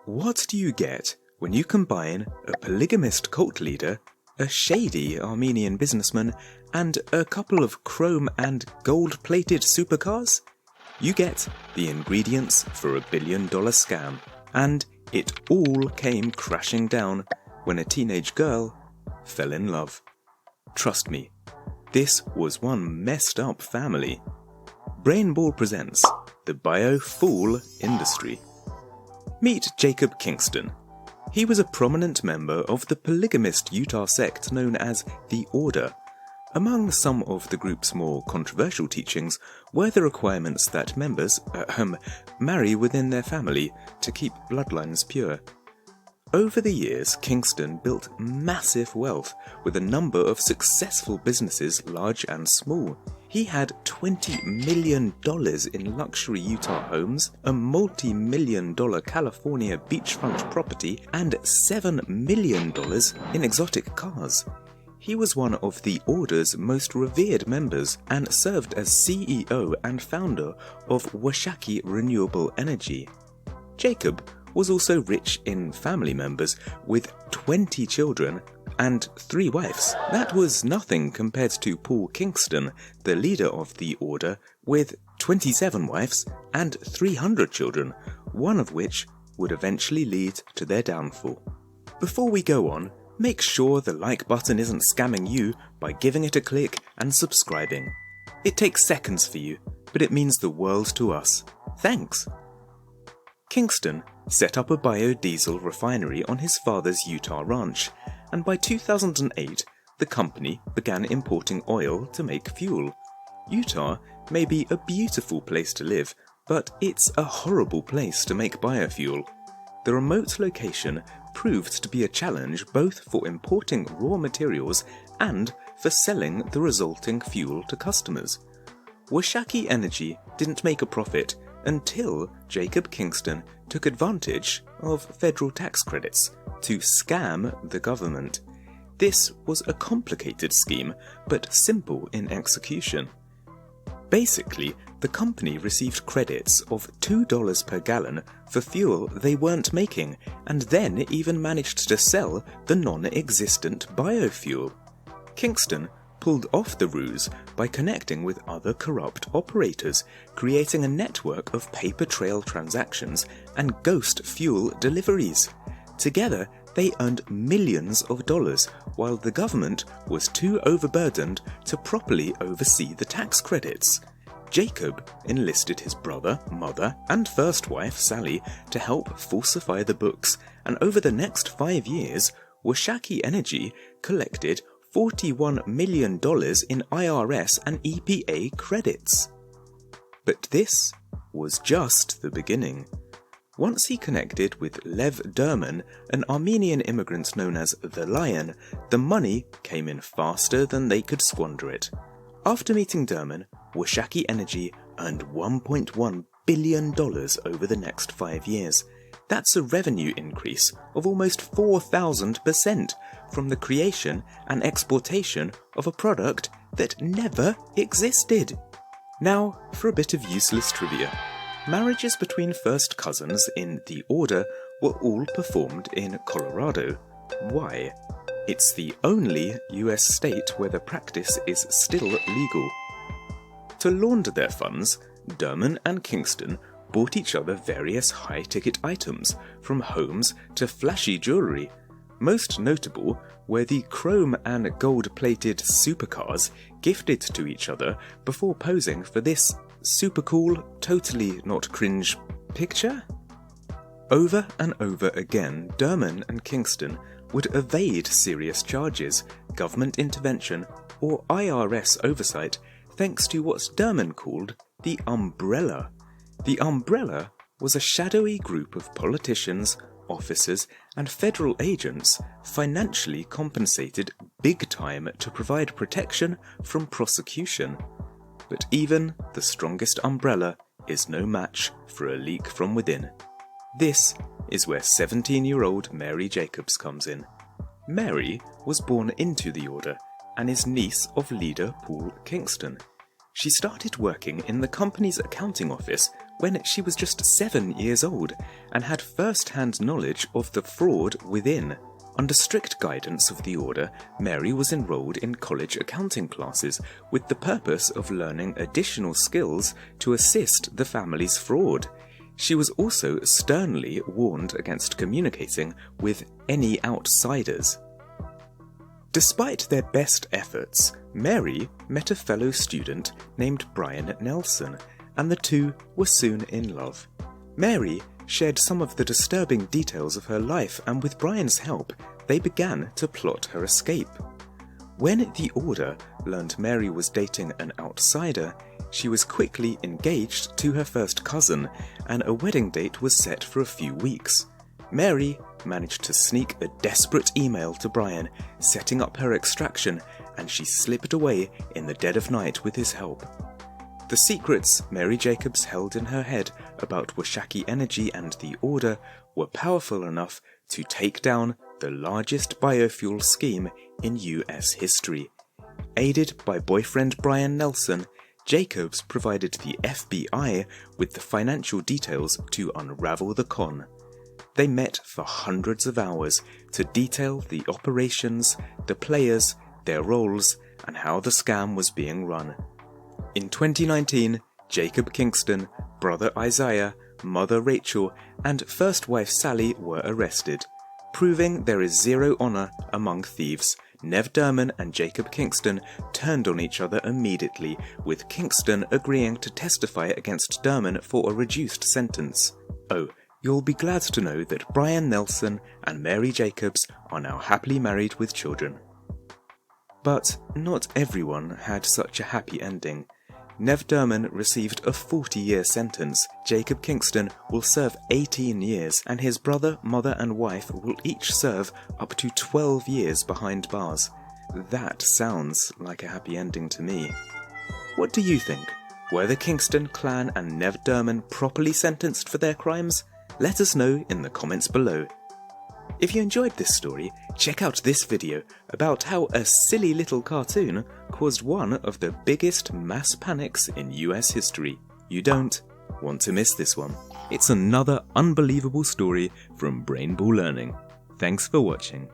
What do you get when you combine a polygamist cult leader, a shady Armenian businessman, and a couple of chrome and gold-plated supercars? You get the ingredients for $1 billion scam, and it all came crashing down when a teenage girl fell in love. Trust me, this was one messed up family. Brainball presents the BioFOOL Industry. Meet Jacob Kingston. He was a prominent member of the polygamist Utah sect known as the Order. Among some of the group's more controversial teachings were the requirements that members marry within their family to keep bloodlines pure. Over the years, Kingston built massive wealth with a number of successful businesses, large and small. He had $20 million in luxury Utah homes, a multi-million-dollar California beachfront property, and $7 million in exotic cars. He was one of the Order's most revered members and served as CEO and founder of Washakie Renewable Energy. Jacob was also rich in family members with 20 children and 3 wives. That was nothing compared to Paul Kingston, the leader of the Order, with 27 wives and 300 children, one of which would eventually lead to their downfall. Before we go on, make sure the like button isn't scamming you by giving it a click and subscribing. It takes seconds for you, but it means the world to us. Thanks! Kingston set up a biodiesel refinery on his father's Utah ranch, and by 2008, the company began importing oil to make fuel. Utah may be a beautiful place to live, but it's a horrible place to make biofuel. The remote location proved to be a challenge both for importing raw materials and for selling the resulting fuel to customers. Washakie Energy didn't make a profit until Jacob Kingston took advantage of federal tax credits to scam the government. This was a complicated scheme, but simple in execution. Basically, the company received credits of $2 per gallon for fuel they weren't making, and then even managed to sell the non-existent biofuel. Kingston pulled off the ruse by connecting with other corrupt operators, creating a network of paper trail transactions and ghost fuel deliveries. Together, they earned millions of dollars, while the government was too overburdened to properly oversee the tax credits. Jacob enlisted his brother, mother, and first wife, Sally, to help falsify the books, and over the next 5 years, Washakie Energy collected $41 million in IRS and EPA credits. But this was just the beginning. Once he connected with Lev Dermen, an Armenian immigrant known as the Lion, the money came in faster than they could squander it. After meeting Dermen, Washakie Energy earned $1.1 billion over the next 5 years. That's a revenue increase of almost 4,000% from the creation and exportation of a product that never existed. Now for a bit of useless trivia. Marriages between first cousins in the Order were all performed in Colorado. Why? It's the only US state where the practice is still legal. To launder their funds, Dermen and Kingston bought each other various high-ticket items, from homes to flashy jewellery. Most notable were the chrome and gold-plated supercars gifted to each other before posing for this super cool, totally not cringe picture. Over and over again, Dermen and Kingston would evade serious charges, government intervention, or IRS oversight thanks to what Dermen called the umbrella. The umbrella was a shadowy group of politicians, officers, and federal agents financially compensated big time to provide protection from prosecution. But even the strongest umbrella is no match for a leak from within. This is where 17-year-old Mary Jacobs comes in. Mary was born into the Order and is niece of leader Paul Kingston. She started working in the company's accounting office when she was just 7 years old and had first-hand knowledge of the fraud within. Under strict guidance of the order, Mary was enrolled in college accounting classes with the purpose of learning additional skills to assist the family's fraud. She was also sternly warned against communicating with any outsiders. Despite their best efforts, Mary met a fellow student named Brian Nelson, and the two were soon in love. Mary shared some of the disturbing details of her life, and with Brian's help, they began to plot her escape. When the Order learned Mary was dating an outsider, she was quickly engaged to her first cousin, and a wedding date was set for a few weeks. Mary managed to sneak a desperate email to Brian, setting up her extraction, and she slipped away in the dead of night with his help. The secrets Mary Jacobs held in her head about Washakie Energy and the Order were powerful enough to take down the largest biofuel scheme in US history. Aided by boyfriend Brian Nelson, Jacobs provided the FBI with the financial details to unravel the con. They met for hundreds of hours to detail the operations, the players, their roles, and how the scam was being run. In 2019, Jacob Kingston, brother Isaiah, mother Rachel, and first wife Sally were arrested. Proving there is zero honour among thieves, Lev Dermen and Jacob Kingston turned on each other immediately, with Kingston agreeing to testify against Dermen for a reduced sentence. Oh, you'll be glad to know that Brian Nelson and Mary Jacobs are now happily married with children. But not everyone had such a happy ending. Lev Dermen received a 40-year sentence, Jacob Kingston will serve 18 years, and his brother, mother and wife will each serve up to 12 years behind bars. That sounds like a happy ending to me. What do you think? Were the Kingston clan and Lev Dermen properly sentenced for their crimes? Let us know in the comments below. If you enjoyed this story, check out this video about how a silly little cartoon caused one of the biggest mass panics in US history. You don't want to miss this one. It's another unbelievable story from Brainball Learning. Thanks for watching.